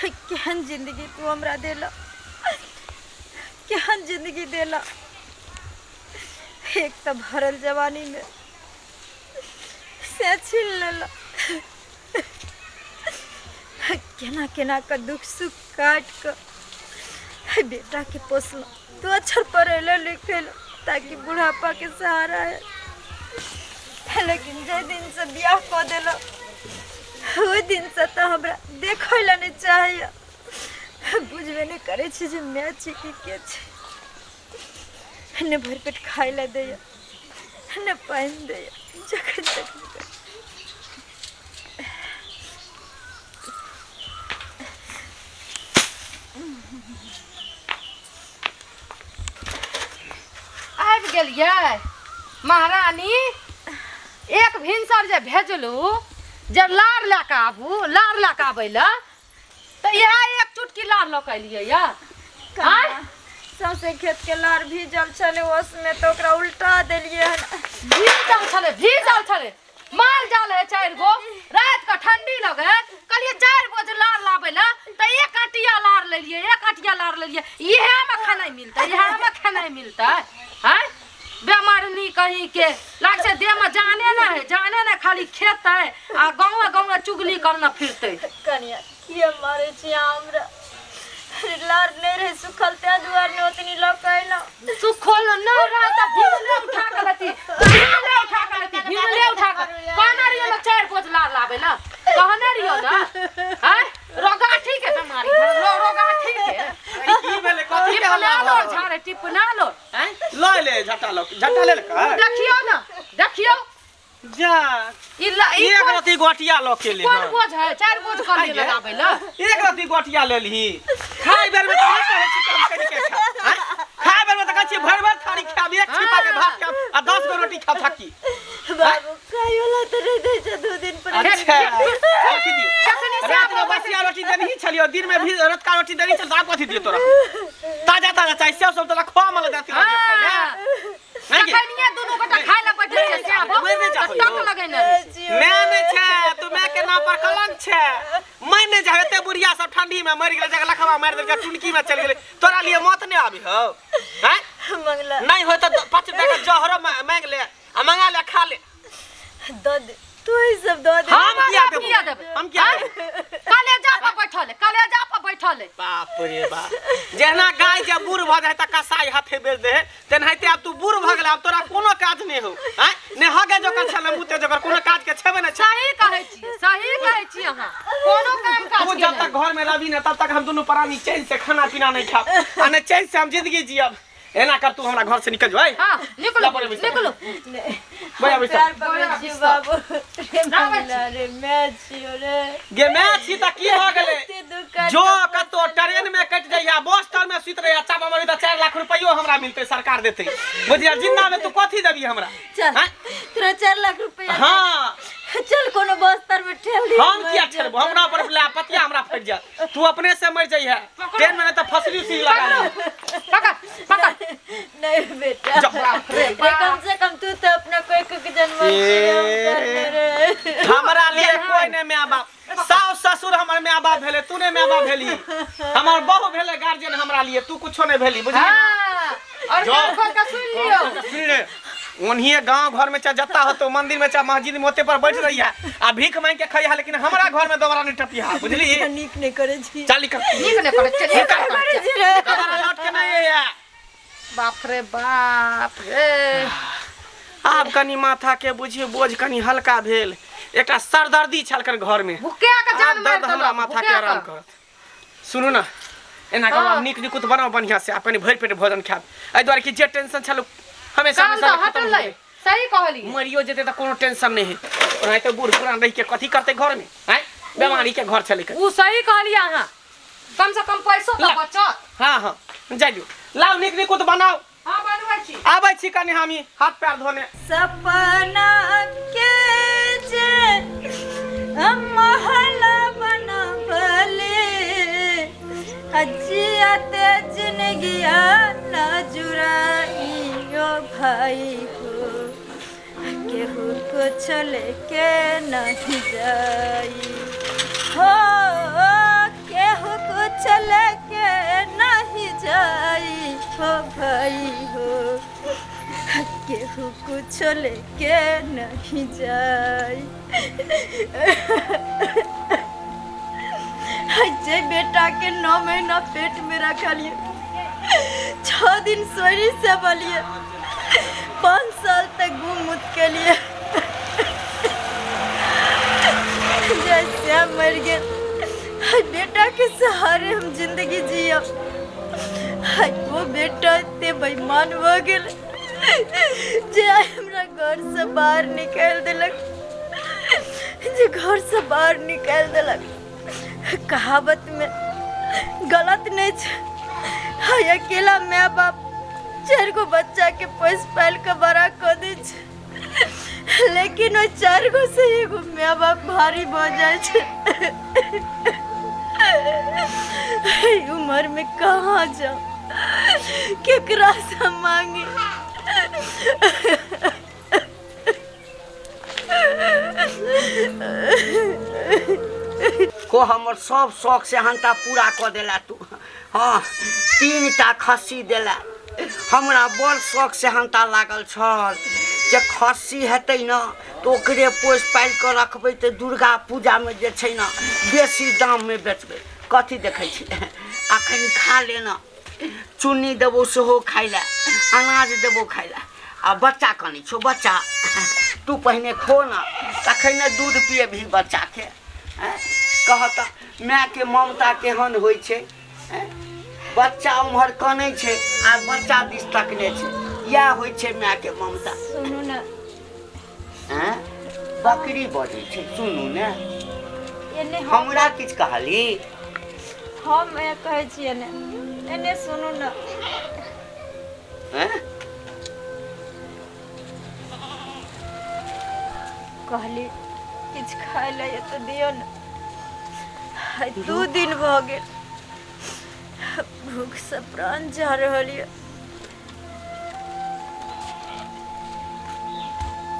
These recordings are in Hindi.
केहन जिंदगी तू हमरा देला, केहन जिंदगी देला। एक तो भरल जवानी में से छीन लेला, केना केना का दुख सुख काट कर बेटा के पोसला। तू अक्षर पढ़ेला लिखेला ताकि बुढ़ापा के सहारा है, लेकिन जे दिन से ब्याह कर देला वो दिन से तो हमरा देखो ला नहीं चाहिए। बुझबे नहीं करे छी जे मैं छी कि के छी। ने भर पेट खाई ला दे, ने पहन दे, जखन तक आबि गेलियै महारानी। एक भिनसर जे भेजलू जे लार लए कऽ आबू, लार लए कऽ आबै लए, तऽ इएह एक चुटकी लार लऽ कऽ एलियै यऽ। सौंसे खेत के लार भीजल छले, उसमें तो ओकरा उल्टा देलिए हन। भीजल छले, भीजल छले। माल जाल है 4 गो, रात का ठंडी लगे, कहलिए 4 गो जे लार लाबै ला, तो एक आटिया लार लेलिए, एक आटिया लार लेलिए। इहे में खाना मिलता, इहे में खाना मिलता है। बेमारनी कहीं के लाग से देह में जाने ना है, जाने ना खाली खेत है आ गाँव गाँव चुगली करना फिरते। कनिया किए मारे छी हमरा, लार नहीं रहे सुखल ते दुआर ने ओतनी लकैला। सुखल न रहा त भीमले उठा के लेती, भीमले उठा के लेती, भीमले उठा के। कहना रियो ना 4 बोझ लार लावे ना, कहना रियो ना। हैं रोगा ठीक है तुम्हारी, रोगा ठीक है। की भेले कथि के हल्ला लो झाड़े टिप ना लो। हैं ल ले झटा ले का। देखियो ना, देखियो जा एक रति गोटिया ल के ले। कौन बोझ है 4 बोझ कर ले लगावे ला। एक रति गोटिया ले ली। खाई बेर में त नहीं कहे छी काम करी के खा। हैं खाई बेर में त कहै छी भर भर थारी खाब, एक छिपा के भात खाब आ 10 गो रोटी खाब थाकी। बाबू खाइयोला त नहीं दे छ 2 दिन पर। अच्छा कथि दियो रात में बसिया रोटी देनी छलियो, दिन में भी रात का रोटी देनी छल। आप कथि दियो तोरा ताजा ताजा चाहिए सेव सब तोरा खवा मला देती रह खाइले। कनिया दोनों गोटा खाइ ला बैठे छै से अब टक लगैने मैं नहीं छे तू मैं के नाम पर कलंक छे। मैं नहीं जा एते बुढ़िया सब ठंडी में मर गेले, जग लखवा मार दे, टुनकी में चल गेले। तोरा लिए मौत नहीं आबी हो। हैं मंगला नहीं हो त 5 रुपया का जहरो मांग ले आ मंगा ले खा ले। दो दे तू ही सब दो दे। हम क्या देब, हम क्या देब। कलेजा पर बैठल है, कलेजा पर बैठल है। बाप रे बाप, जेना गाय जे बूढ़ भ जाय त कसाई हाथे बेच दे, तेनाहिते अब तू बूढ़ भ गेले, अब तोरा कोनो काज नहीं हो। हैं ने हगे जोकर छले मुते जोकर कोनो काज के छेबे न। सही कहै छी, सही कहै छी अहाँ। कोनो काम काज तू जब तक घर में रही न तब तक हम दोनों प्राणी चैन से खाना पीना नहीं खाब आ न चैन से हम जिंदगी जियब। एना कर तू हमरा घर से निकल जाए। हां निकलो निकलो। भैया बैठ जी बाबू रे मंगला रे मैं छियो रे। गे मैं छी त की हो गेले जो कतो ट्रेन में कट जाइया, बस स्टैंड में सुत रहिया, चापा मारी त 4 लाख रुपया हमरा मिलते, सरकार देते। बुझिया जिंदा में तू कथि देबी हमरा। चल तोरा 4 लाख रुपया। हां चल कोनो बस्तर में ठेल दी। हम क्या छेलबो, हमरा पर पतिया हमरा फट जा। तू अपने से मर जाइए, ट्रेन में त फसली सी लगा ले। पकड़ पकड़। नहीं बेटा कम से कम तू तो अपना कोई के जन्म करने रे। हमरा लिए कोई नहीं मां बाप, सास ससुर हमर मां बाप भेले, तू ने मां बाप भेली। हमर बहू भेले गार्जियन हमरा लिए, तू कुछो नहीं भेली। बुझली हां और कान का सुन लियो। सुन ले उन्हीं गांव घर में चाहे जत्ता हो तो मंदिर में चाहे मस्जिद में ओते पर बैठ रही है आ भीख मांग के खाई है, लेकिन हमरा घर में दोबारा नहीं टपिया। बुझली नीक नहीं करे छी, चल निकल नीक नहीं करे, चल दोबारा लौट के नहीं है। बाप रे बाप रे। आप कनी माथा के बुझिए बोझ कनी हल्का भेल। एकटा सरदर्दी छल कर घर में, भुकिया के जान मार दर्द हमरा माथा के आराम करत। सुनू ना एना कब नीक निकुत बनाओ बढ़िया से, अपने भर पेट भोजन खाब। ए द्वारे की जे टेंशन छल हमेशा खत्म ले। सही कहली, मरियो जेते त कोनो टेंशन नहीं है। ओनाइ तो बूढ़ पुरान रह के कथि करते घर में। हैं बीमारी के घर चले के ऊ सही कहली अहाँ। कम से कम पैसो तो बचत। हां हां जाइयो लाओ नीक निकुत बनाओ। हां बनबै छी, आबै छी कनी हामी हाथ पैर धोने। सपना के जे महल बनबले अजियते जिंदगिया न जुराइयो भाई को, केहू कुछ लेके नहीं जाई हो, केहू केहू कुछो लेके नहीं जाई। जे बेटा के 9 महीना पेट में रखलिए, 6 दिन सोरी से बलिए, 5 साल तक घूम के लिए जैसे मर गए, बेटा के सहारे हम जिंदगी जिया। वो बेटा इतने बेईमान हो गए जे हमरा घर से बाहर निकाल दिलक, जे घर से बाहर निकाल दिलक। कहावत में गलत नहीं है, अकेला माँ बाप 4 गो बच्चा के पोस पाल के बड़ा कर दे, लेकिन वो 4 गो से एगो माँ बाप भारी हो जाए। उम्र में कहाँ जाओ, केकरा से मांगे। को हमर सब शौक से हंता पूरा कर देला तू। हाँ 3टा खस्सी देला, हमरा बड़ शौक से हंता लागल छल जे खस्सी हेतै न तो ओकरे पोस पाल के रखबै तो दुर्गा पूजा में जे छै न बेसी दाम में बेचबै। कथी देखै छी अखन खा लेना, चुन्नी देबो सेहो खाइ ला, अनाज देबो खाइ ला। आ बच्चा कनी छो, बच्चा तू पहिने खो न, तखन ने दूध पिए भी बच्चा के। कहता माय के ममता केहन होइ छै। बच्चा उम्हर कनै छै आ बच्चा दिस तकने छै, या होइ छै माय के ममता। सुनू ना, बकरी बजै छै, सुनू ने। एने हमरा किछ कहली? हम कहै छियै ने, एने सुनू ना। कहली किछ खाए ला तो दियो ना। 2 दिन भ गेल, भूख से प्राण जा रहल है।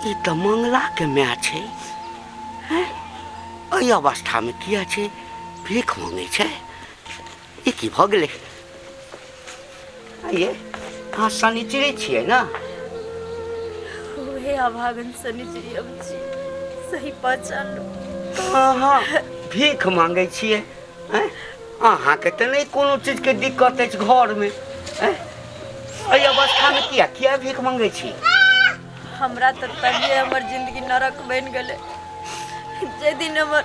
ई तो मंगला के माय छै। एहि अवस्था में किया छै भीख मांगे छै? ई की भ गेलै? ये अहाँ शनिचरी छियै ना? ओहे अभागन शनिचरी हम छी, सही पहचान लो। हाँ भीख मांगे छियै। अहाँ के तो नहीं कोनो चीज के दिक्कत अछि घर में? एहि अवस्था में किया भीख मांगे छी? हमरा तो तभिए हमर जिंदगी नरक बन गए। जे दिन हमर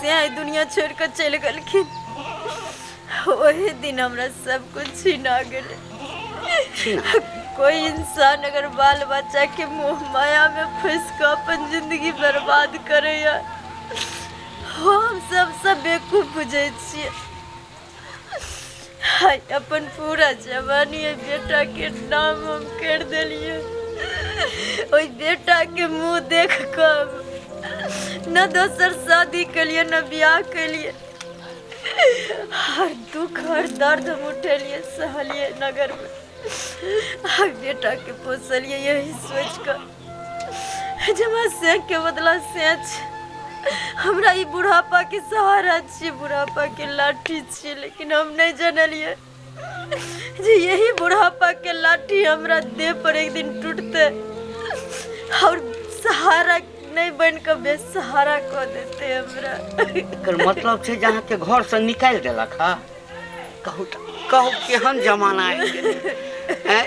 से दुनिया छोड़ कर चल गलखिन, वही दिन हमरा सब कुछ छीना गए। कोई इंसान अगर बाल बच्चा के मोह माया में फंस कर अपन जिंदगी बर्बाद करे, हम सब बेवकूफ बुझे छिए। अपन पूरा जवानी बेटा के नाम हम कर दिलिए। ओई बेटा के मुंह देख कर न दोसर शादी के लिए न ब्याह के लिए, हर दुख हर दर्द हम उठेलिए सहलिए नगर में। बेटा के पोसलिए यही सोच कर जमा से के बदला सेच। हमरा ई बुढ़ापा के सहारा छे, बुढ़ापा के लाठी छे, लेकिन हम नहीं जानलिए जे यही बुढ़ापा के लाठी हमरा देह पर एक दिन टूटते और सहारा नहीं बन के बेसहारा कर देते हमरा। एकर मतलब छै जहाँ के घर से निकाल देलक। हा कहू केहन जमाना आबि गेलै।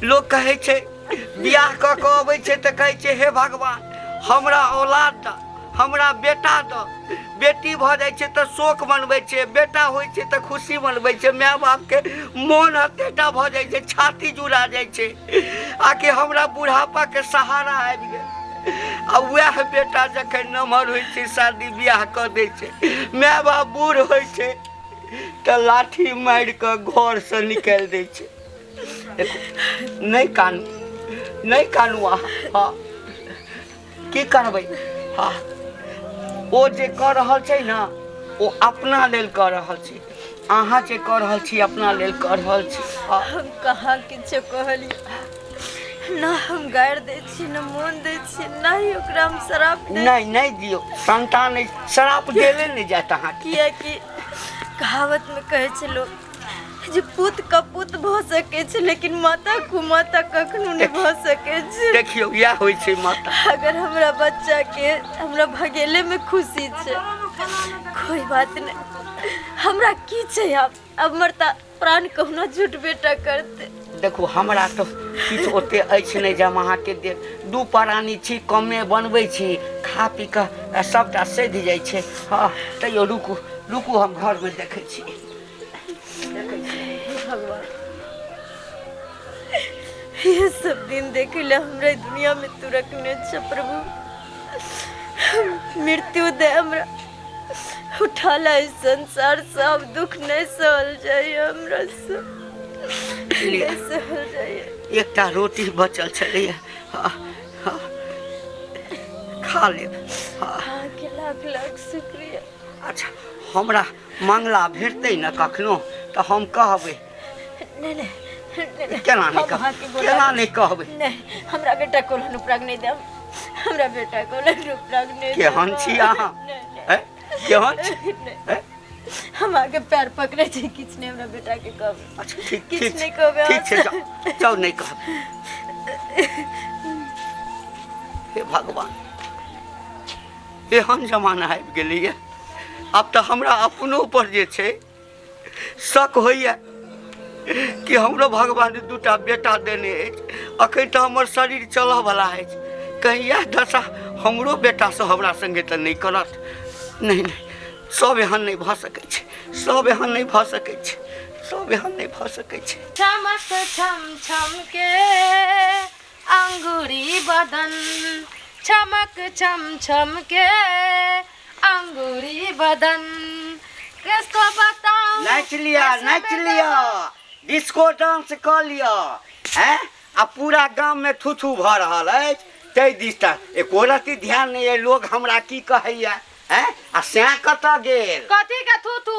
लोग कहे छै बियाह क के अबै छै तऽ कहै छै हे भगवान हमरा औलाद द, हमरा बेटा द। बेटी भ जाइ छै तऽ शोक मनबै छै, बेटा होइ छै तऽ खुशी मनबै छै। माय बाप के मोन हतेटा भ जाइ छै, छाती जुड़ा जाइ छै आकि हमरा बुढ़ापा के सहारा आबि गेल। आ वह बेटा जखन नमहर होइ छै शादी बियाह क दै छै, माय बाप बूढ़ होइ छै तऽ लाठी मारि के घर से निकालि दै छै। नहीं कानू हाँ की करबै। हाँ ओ जे कर रहल छै ना ओ अपना लेल कर रहल छै, अहाँ जे कर रहल छी अपना लेल कर रहल छी। हम कहाँ किछो कहलिए ना, हम गारि दै छी ना मोन दै छी, ना ही ओकरा हम शराप नहीं दियो। संतान शराप देले नहीं जाता। हाँ किया कि कहावत में कहे छै लोग जे पुत कपूत भ सके छै लेकिन माता कुमाता कखनो नहीं भ सके छै। देखियो या होय छै माता। अगर हमरा बच्चा के हमरा भगेले में खुशी छै कोई बात नहीं, हमरा की छै अब मरता प्राण कहना झूठ बेटा करते। देखो हमरा तो किछु ओते अछि नहीं जे हम अहाँके दे दू प्राणी छी कमे बनबै छी खा पी कऽ सबटा सधि जाइ छै। हाँ तैयो रुकू रुकू हम घर में देखै छी। भगवान ये सब दिन देखे ला हमरा दुनिया में तू रखने छ प्रभु। मृत्यु दे हमरा उठा ला इस संसार सब दुख नहीं सहल जाए हमरा से नहीं सहल जाए। एकटा रोटी बचल छलैया खा लेब। के लाख लाख शुक्रिया। अच्छा हमरा मंगला भेटतै न कखनो तऽ हम कहबै। नहीं नहीं केना नहीं कहबै। नहीं हमरा बेटा को अनुप्राग नहीं दे, हमरा बेटा को अनुप्राग नहीं दे। केहन छी अहाँ केहन छी? हम आगे पैर पकड़े छी किछ नहीं हमरा बेटा के कहबै। अच्छा ठीक किछ ठीक नहीं कहबै। ठीक छै जाओ नहीं कहबै। हे भगवान एहन जमाना आबि गेलैया अब तऽ हमरा अपनो पर जे छै शक होइया कि हमरो भगवान दूटा बेटा देने अछि। अखन तऽ हमर शरीर चलऽ वाला अछि, कहीं यह दशा हमरो बेटा से हमरा संगे तऽ नहीं करत। नहीं नहीं सब एहन नहीं भऽ सकै छै, सब एहन नहीं भऽ सकै छै, सब एहन नहीं भऽ सकै छै। चमक छम छम के अंगूरी बदन, चमक छम छम के अंगूरी बदन, किसको बताऊं? नाच लिया डिस्को डांस कर लिया हैं। आ पूरा गांव में थू भऽ रहल अछि तै दिसटा एको रत्ती ध्यान नहीं है। लोग हमरा की कहैया हैं आ से कतऽ गेल? कथी के थू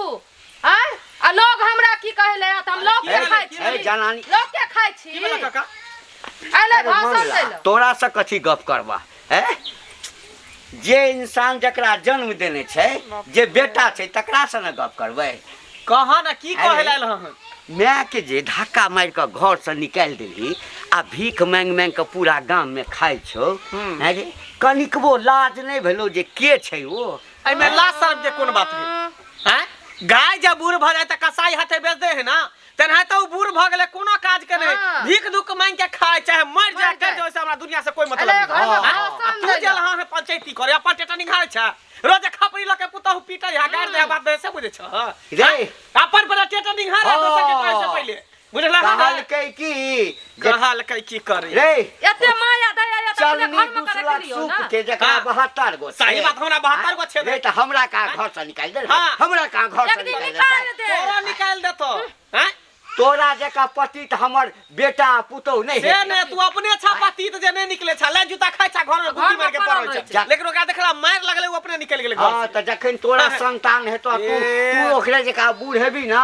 हैं? आ लोग हमरा की कहले त हम लोग के खाइ छी। ए जनानी लोग के खाइ छी। की भेला काका? आइले भाषण दै ल। तोरा से कथी गप करबा हैं? जे इंसान जकरा जन्म देने छै जे बेटा छै तकरा से न गप करबै। कहा ना की कहे लायल हन? माय के जे धक्का मारि कऽ घर से निकालि देली आ भीख मांग मांग कऽ पूरा गांव में खाइ छौ, अरे कनिकबो लाज नहीं भेलो जे के छै ओ? एमे लाज शर्म के कोन बात है? हैं? गाय जब बूढ़ भ जाए त कसाई हाथे बेच दे है ना, तेनाहे तो बूढ़ भ गेले कोनो काज के नहीं, भीख दुख मांग के खाए चाहे मर जाए कर जाए, हमरा दुनिया से कोई मतलब नहीं। तू जेल हां पंचायती करे अपन टेटा निघारे छ, रोज खपरी ल के पुतहु पीटे या गाड़ दे बात दे से बुझे छ रे अपन पर टेटा निघारे दोसर के पास से पहले बुझला। कहल के की करे रे एते माया दया या त अपने घर में कर लियो ना। सूप के जकरा 72 गो सही बात हमरा 72 गो छे रे त हमरा का घर से निकाल दे। हमरा का घर से निकाल दे। तोरा निकाल देतो हैं? तोरा जका पति त हमर बेटा पुतौ नहीं से है। ने तू अपने छापाती त जे नहीं निकले छ, ले जूता खाइ छ घर में गुदी मार के पड़ै छ, लेकिन ओकरा देखला मार लगले वो अपने निकल गेले घर। हां त जखन तोरा संतान हेतो तू ओकरे जका बूढ़ हेबी ना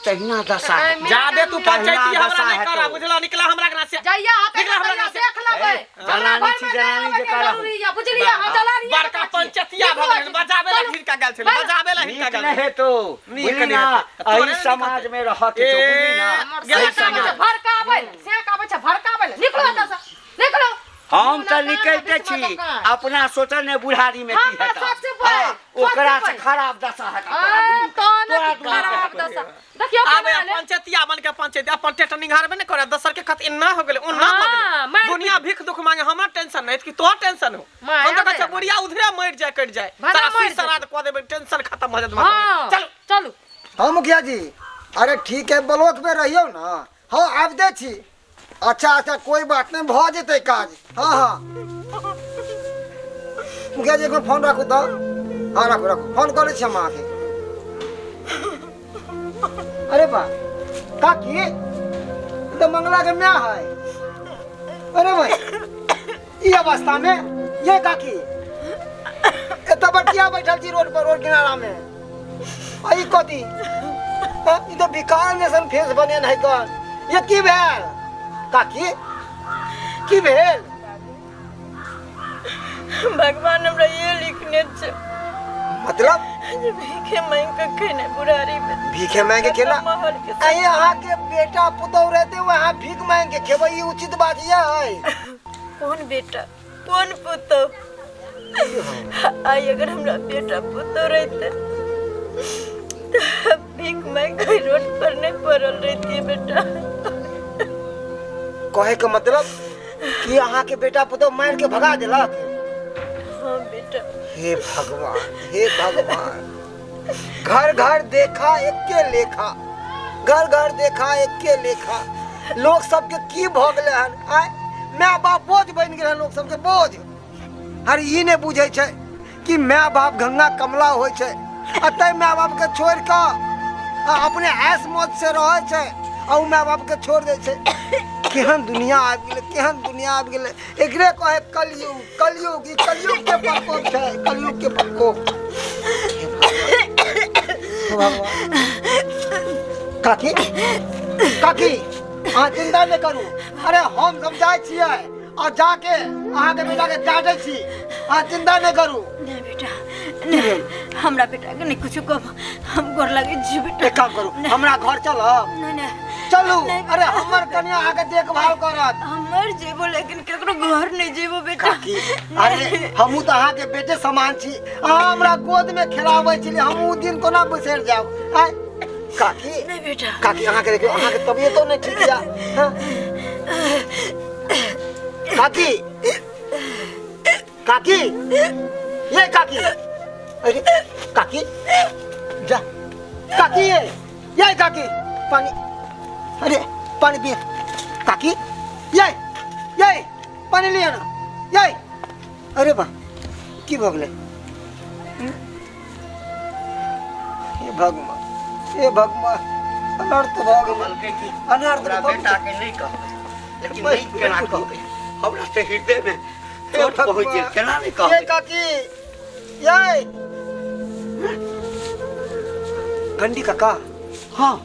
तहिना दशा। जादे तू पंचायती हमरा नहीं करा बुझला, निकला हमरा गना से जइया हाथे देख लेबै। जनानी छी जनानी जका रहू बुझलिया हम जलानी बड़का पंचायतिया भगल बजाबे ला हिरका गेल छले, बजाबे ला हिरका गेल नहीं है तो बुझलिना एही समाज में रह के तो बुझलिना भड़काबै से काबै छ भड़काबै निकलो एतऽ से निकलो। हम त निकलते छी अपना सोचने बुढ़ारी में की हेता ओकरा से खराब दशा है तोरा खराब दशा। देखियो आबे पंचायतिया बन के पंचायत अपन टेटा निघारबे नहीं करे, दोसर के खत इन्ना हो गेले उन्ना हो गेले। दुनिया भीख दुख मांगे, हमरा टेंशन नहीं कि तोर टेंशन हो। हम तो कहै बुढ़िया उधरे मर जाए कट जाए सारा सी सराद क देबे, टेंशन खत्म हो जात। चलो चलो हाँ मुखिया जी, अरे ठीक है ब्लॉक में रहियो ना। हाँ आब दे छी। अच्छा कोई बात नहीं भ जेते काज। हाँ मुखिया जी एक बार फोन रखू तो। हाँ रखू फोन करे छी हम आके। अरे बा काकी तो मंगला के म्या है। अरे भाई ये अवस्था में ये काकी एत बटिया बैठल छी रोड पर, रोड किनारा में। आई कथी ई तो बिकार नेसन फेस बने नहीं कर। ये की भेल काकी की भेल? भगवान हमरा ये लिखने छ मतलब भीखे मांग के खेने बुढ़ारी में भीखे मांग के खेला महल के आ यहाँ के बेटा पुतौ रहते वहाँ भीख मांग के खेबै ई उचित बात ये है कौन बेटा कौन पुतो आई अगर हमरा बेटा पुतो रहते तो भीख मांग के रोड पर नहीं पड़ल रहती है बेटा। कहे के मतलब कि यहाँ के बेटा पुतौ मार के भगा देलक। हाँ बेटा। हे भगवान घर घर देखा एके लेखा घर घर देखा एके लेखा लोग सबके की भऽ गेलै हन आय माय बाप बोझ बन गेल लोग सबके बोझ। अरे ई नहीं बुझे छै कि माय बाप गंगा कमला होय छै अतै माय बाप के छोड़ के अपने ऐश मौज से रहे छै और माय बाप के छोड़ दे छै। केहन दुनिया आबि गेलै एकरे कहे कलयुग ई कलयुग के प्रकोप छै कलयुग के प्रकोप। काकी अहाँ चिंता नहीं करू अरे हम समझाई छियै और जाके अहाँ के बेटा के डांटै छी अहाँ चिंता नहीं करू। नहीं बेटा नहीं हमरा बेटा के नहीं कुछ कहो हम गोर लगे जी बेटा। एक काम करू हमरा घर चलब नहीं चलू अरे हमर कन्या अहाँ के देखभाल करत हमर जेबो लेकिन केकरो घर नहीं जेबो बेटा। काकी अरे हमहू तो अहाँ के बेटे समान छी अहाँ हमरा गोद में खेलाबै छी हम उ दिन कोना बिसर जाब आय काकी। नहीं बेटा काकी अहाँ के देखियो अहाँ के तबियतो नहीं ठीक या काकी काकी ये काकी अरे काकी जा काकी ये काकी पानी अरे पानी पिए काकी ये पानी लिया ना ये अरे बा की भऽ गेलै हे भगवान अनर्थ भऽ गेलै अनर्थ बेटा के नहीं कहबै लेकिन नहीं केना कहबै हमरा से हृदय में चोट पहुंच गेल केना नहीं कहबै। ये काकी ये गंडी काका हाँ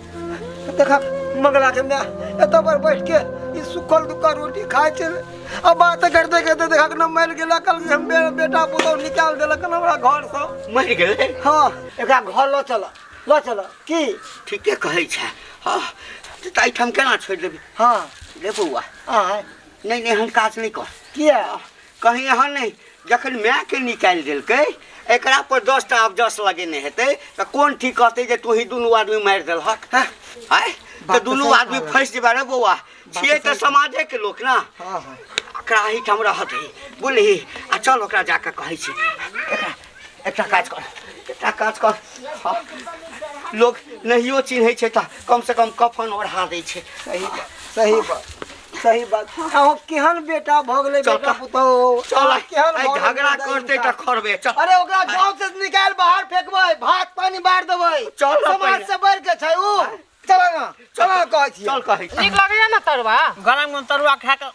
देखा मंगला के मैं एतो पर बैठ के ई सुखल दुखा रोटी खाए चले अब बात करते करते देखा न मर गेला कल हम बेटा पुतौ निकाल देलक हमरा घर से मर गेलै। हाँ एकरा घर लो चल की ठीके कहै छै हाँ ताई हम केना छोड़ देबै। हाँ रे बौआ हाँ नहीं हम काज नहीं कर किया कहीं यहाँ नहीं जखन माय के निकाल देलकै एकरा पर 10टा अबजस लगेने हेतै तो कौन ठीक कहते जे तू ही दुनू आदमी मार देलहक आय तो दुनू आदमी फंस जेबा रे बौआ छियै तो समाजे के लोक ना एकरा ही हम रहत है बोलही आ चल ओकरा जाके कहै छी एकटा काज कर हाँ, लोग नहियो चिन्है छै त कम से कम कफन ओढ़ा दै छै। सही बात अहो केहन बेटा भऽ गेलै बेटा पुतौ चल केहन आई झगड़ा करते त खरबे चल अरे ओकरा गांव से निकाल बाहर फेंकबै भात पानी बार देबै चल समाज से बढ़ के छै उ चल ना कहै छी चल कहै छी नीक लगैया ना तरुआ गरम तरुआ खा के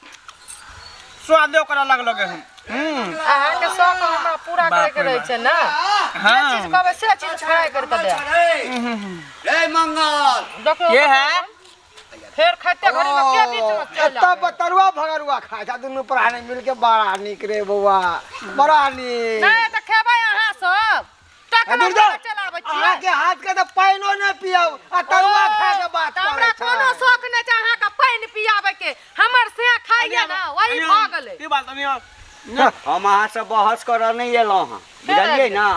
स्वादे करे लगलगे हम अहाँ के शौक हमरा पूरा करे के रहे छै ना जे चीज कहबै से चीज खाए करके दे रे मंगल देखो ये है फिर खाते घड़ी में के बीच में चल तब तरुआ भगरुआ खाए जा दुनू प्राणी मिल के बड़ा नीक रे बौआ बड़ा नीक नहीं त खेबै अहाँ सब दूर जाओ अहाँ के हाथ के तो पाइनो न पियाऊ आ तरुआ खा के बात हमरा करे कोनो शौक नै छै अहाँ के पानी पियाबे के हमर से खाइए ना वही भ गेलै की बात नहीं हम अहाँ से बहस कर नहीं एलहुँ हँ बुझलियै ना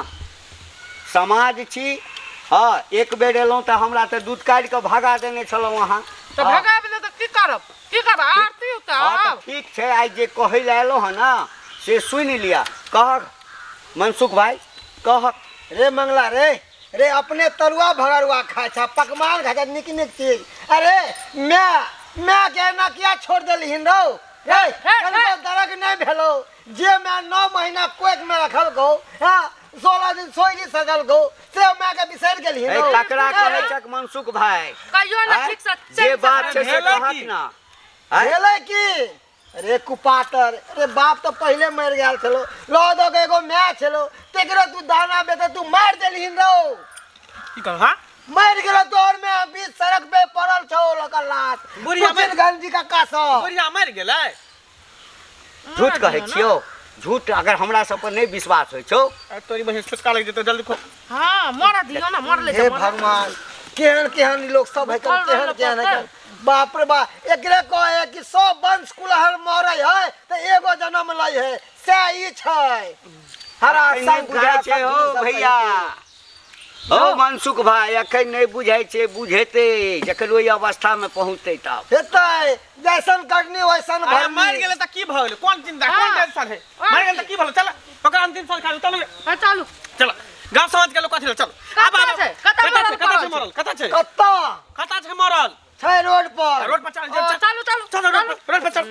समाज छी हाँ एक बेर एलहुँ तऽ हमरा तऽ दूध काटि कऽ भगा देने छलहुँ अहाँ तो भगाबे त की करब आरती उतार ठीक छै आइ जे कहै लए एलहुँ हँ ना से सुनि लिअ कहक मनसुख भाई कहक रे मंगला रे अपने तरुआ भगरुआ खाए छ पकवान खाए छ निक चीज अरे मैं के ना किया छोड़ देलिहिन रौ रे कनको दरक नहीं भेलो जे मैं 9 महीना कोक में रखल गो हां 16 दिन सोई सजल गो से मैं के बिसर गेलिहिन ए रौ ककरा कहै छक मनसुख भाई कहियो ना ठीक से जे बात छै से कहक ना भेलै की अरे कुपातर अरे बाप तो पहले मर गया चलो लो दो के एगो मैं चलो तेकरो तू दाना बेटा तू मार देलिहिन रौ की कर हां मर गेलो दौड़ में बीच सड़क पे पड़ल छौ लकर लात बुढ़िया कुचिन गंजी का कासो बुढ़िया मर गेलै झूठ कहै छियो झूठ अगर हमरा सब पर नहीं विश्वास होइ छौ तोरी बहिन छुटका लग जेतो जल्दी खो हां मर दियो ना मर ले हे भगवान केहन केहन लोग सब है हाँ, केहन हाँ, केहन हाँ। है बाप रे बाप एकरे कहे कि सब वंश कुलहर मरे है तो एगो जन्म लय है से ई छै हरा नहीं बुझाइ छै हो भैया हो मनसुख भाई अखन नहीं बुझाइ छै बुझेते जखन ओहि अवस्था में पहुँचते तब हेतै जैसन करनी वैसन अरे मर भरनी गेले त की भ गेले कोन चिंता कोन हाँ। टेंशन है मर गेले त की भलो चल ओकरा अंतिम संस्कार चलो चलू चलो गांव समाज के लोग कथि चलो कतऽ छै? कतऽ मरल कतऽ छै? मरल कतऽ छै कत्ता छै मरल छै रोड पर रोड पर चल ओ, चलू चलू चल रोड पर चल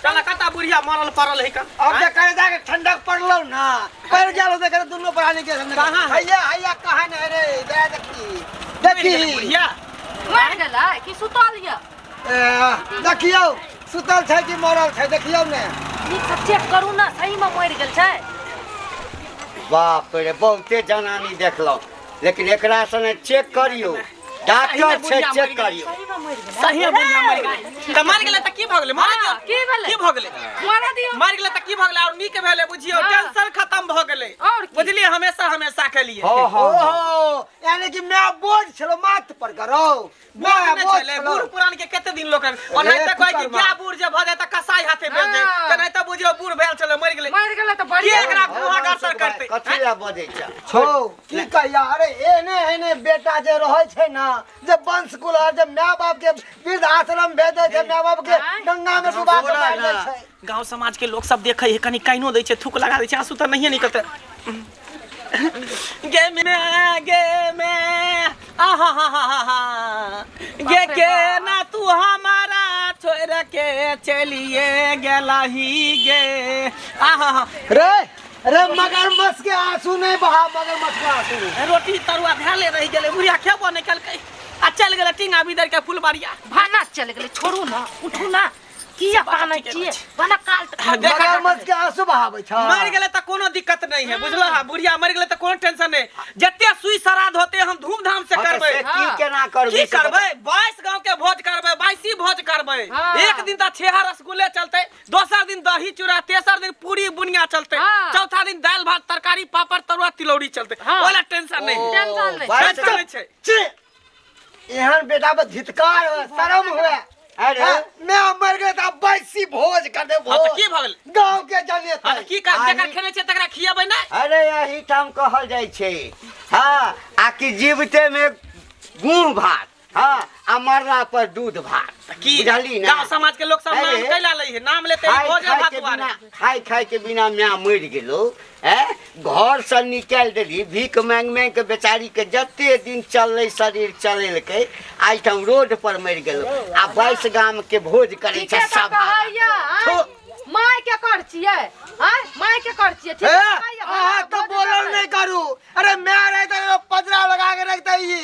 चल कता बुढ़िया मरल पड़ल है का अब देखे जाके ठंडक पड़लो ना पड़ गेलो देखे दोनों प्राणी के सामने कहाँ है? हैया हैया कहां है रे दे देखी बुढ़िया मर गेलै कि सुतल ये देखियो सुतल छै कि मरल छै देखियो ने नीक से चेक करू ना सही में मर गेल छै बाप रे बहुते जनानी देखलो लेकिन एकरा सने चेक करियो डॉक्टर छै चेक करियो सही में मर गेलै सही है बुढ़िया मर गेले त मर गेले त की भ गेले मर हाँ, की भेलै? की भ गेले मर दियो मर गेले त की भ गेले और नीक भेले बुझियो हाँ। टेंशन खत्म भ गेले और की? बुझलिए हमेशा हमेशा के लिए हाँ हाँ ओहो यानी कि मैं बोझ छलो माथ पर करो मैं बोझ बोझ छले छलो बूढ़ पुरान के कते दिन लोग और नहीं त कोई कि क्या बूढ़ जे भ जाए त कसाई हाथे बेच दे हाँ। त नहीं त बुझियो बूढ़ भेल छले मर गेले मर गेलै तऽ के बढ़िया एकरा गुहागार करते कथी ला बजै छै छो की कहिया अरे एने एने बेटा जे रहै छै ना जे वंश कुलहर जे माय बाप के वृद्ध आश्रम भेजै छै माय बाप के गंगा में डुबा के मार दै छै गांव समाज के लोग सब देखे है कनी काइनो दै छै थूक लगा दै छै आंसू त नहीं निकलते गे में आहा हा हा हा हा गे के ना तू हमारा छोड़ के चलिए गेलही गे आहा हा रे रे मगरमच्छ के आंसू नहीं बहा मगरमच्छ के आंसू रोटी तरुआ भेले रह गेले बुढ़िया खेबो नहीं कलकै आ चल गेले टिंगा बिदर के फुलबाड़िया भाना चल गेलै छोड़ू ना उठू ना किया पानै छियै बना काल मगरमच्छ के आंसू बहाबै छै मर गेले त कोनो दिक्कत नहीं है बुझलो हा बुढ़िया मर गेले त कोनो टेंशन नहीं जत्ते सुई श्राद्ध होते हम धूमधाम से करबै की केना करबै की करबै 22 गांव के भोज करबै 22 भोज करबै हाँ। एक दिन त छेहा रसगुल्ले चलते दोसर दिन दही चूड़ा तेसर दिन पूरी बुनिया चलते हाँ। चौथा दिन दाल भात तरकारी पापड़ तरुआ तिलौरी चलते हाँ। ओला टेंशन नहीं है टेंशन नहीं टेंशन नहीं छै छी एहन बेटा पर धिक्कार हुए शर्म हुए अरे मैं मर गए त बैसी भोज कर दे हाँ, भोज त की भ गेल गांव के जने हाँ, त की कर जेकर खेने छै तकरा खियबै नै अरे यही ठाम कहल जाइ छै हाँ आकि जीवते में गुण भात हाँ आ मरला पर दूध भात की बुझली ना गांव समाज के लोग सब नाम अरे, कैला लै है नाम लेते है भोज भात दुआरे खाई के बिना मैं मर गेलो घर से निकाल देली भीख मांग मांग के बेचारी के जते दिन चलले शरीर चलेलकै आई ठाम रोड पर मर गेलो आ 22 गाम के भोज करे ठीके छै तऽ सब कहैया माय के कर छियै माय के कर छियै ठीक हाँ तो बोलल नहीं करू अरे मैं रहे तो पजरा लगा के रखते ही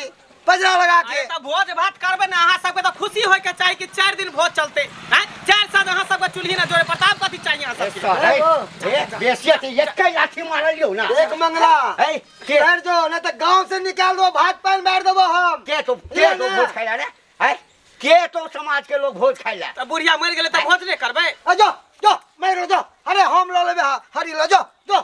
पजरा लगा के अरे त भोज भात करबै ना अहाँ सबके त खुशी होय के चाही कि 4 दिन भोज चलते हैं 4 साल अहाँ सबके चुल्ही ना जोड़े प्रताप कथी चाहिए अहाँ सबके बेसियत एकै लाठी मारलियो ना एक मंगला है के कर जो नहीं तो गांव से निकाल दो भात पान मार देबो हम के तो भोज खाइला रे है के तो समाज के लोग भोज खाइला त बुढ़िया मर गेले त भोज नहीं करबै जो जो मैं जो अरे हम लो लेबे हरी लो जो जो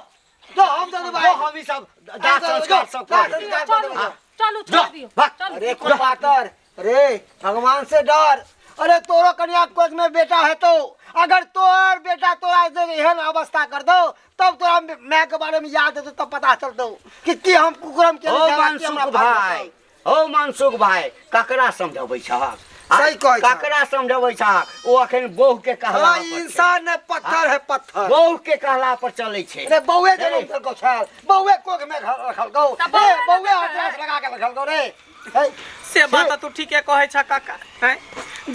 जो हम दे देबो हम ई सब दास संस्कार सब कर चलू छोड़ दियो चलू अरे कोई बातर रे भगवान से डर अरे तोरो कन्या कोख में बेटा है तो अगर तोर बेटा तोरा से एहन अवस्था कर दो तब तोरा मैं के बारे में याद है तब पता चल दो कि हम कुकुरम के ओ मनसुख भाई ओ मनसुख भाई ककरा समझबै छ सही कहै छ ककरा समझबै छ ओ अखन बहु के कहला हाँ, इंसान है पत्थर है पत्थर बहु के कहला पर चलै छै रे बौए जन्म देलको छल बौए कोख में रखल गो ए बौए हाथ लगा के रखल गो रे हे, से बात तू ठीके कहै छ काका हैं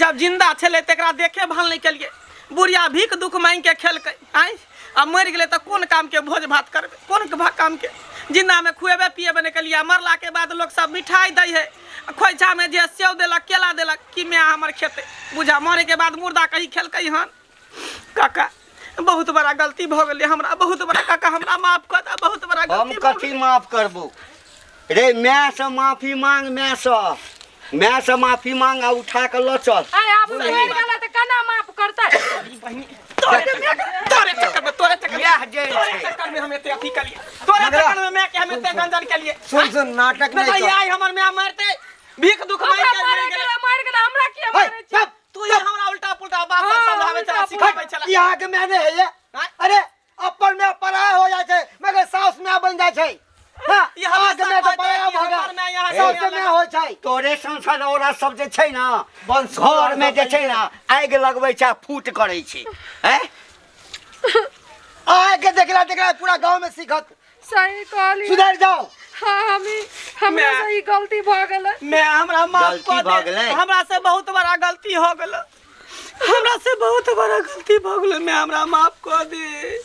जब जिंदा छले तकरा देखे भाल नहीं केलिए बुढ़िया भीख दुख मांग के खेलकै आइ आ मर गेले त कोन काम के भोज भात करबे कोन काम के जिंदा में खुएबे पिएबे नहीं केलिए मरला के बाद लोग सब मिठाई दै है खोइछा में जे सेव देलक केला देलक कि मैं हमर खेते बुझा मरे के बाद मुर्दा कहीं खेलकै हन काका बहुत बड़ा गलती भ गेलै हमरा बहुत बड़ा काका हमरा माफ कर दे बहुत बड़ा हम गलती कथी माफ करबो रे मैं से माफी मांग मैं से माफी मांग आ उठा के लो चल अरे आप मर गेलै त केना माफ करतै बहिनी तोरे चक्कर में यह जेल तोरे छै चक्कर में हम एते अथी कलिए तोरे चक्कर में मैं के हम एते गंजन कलिए सुन सुन नाटक नहीं नहीं कर आई हमर मैं मारते भीख दुख मांग के मर गेलै मार गेलै हमरा के हे, मारै छी चुप। तू ये हमरा उल्टा पुल्टा बात सब समझावे चला सिखावे चला यहाँ के मैंने है ये अरे अपन में पराया हो जाए छे मगर सास में बन जाए छे हां ये हमरा यहाँ के में तो पराया भगा हमर में यहाँ सास में हो छे तोरे संसार औरत सब जे छै ना वंश घर में जे छै ना आगि लगबै छै फूट करै छै हैं आके देखला पूरा गांव में सीखत सही कहली सुधर जाओ हाँ हमरा से ई गलती भ गेलै मैं हमरा माफ गलती कर भऽ दे गेलै। हमरा से बहुत बड़ा गलती हो गेलै हमरा से बहुत बड़ा गलती भ गेलै मैं हमरा माफ कर दे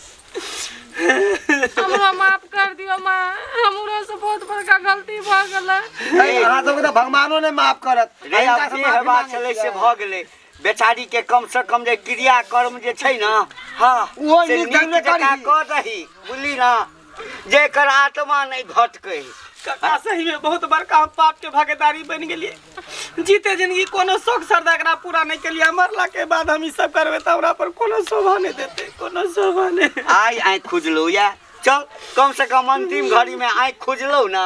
हमरा माफ कर दियो माँ हमरा से बहुत बड़का गलती भ गेलै अहाँ सबके तो भगवानो ने माफ करत रे हिनका अब से जे माफी हेबाक मांगे छलै से छियै। भऽ गेलै बेचारी के कम से कम जे क्रिया कर्म जे छै ना हाँ ओहो से नीक नीक ढंग से जकाँ करही। कऽ दही बुझली ना जेकर आत्मा नहीं भटकै काका सही में बहुत बड़का हम पाप के भागीदारी बन गेलिए जीते जिंदगी कोनो शौक श्रद्धा एकरा पूरा नहीं केलिए मरला के बाद हम ई सब करबे त हमरा पर कोनो शोभा नहीं देते कोनो शोभा नहीं आइ आँखि खुजलौ या चल कम से कम अंतिम घड़ी में आँखि खुजलौ ना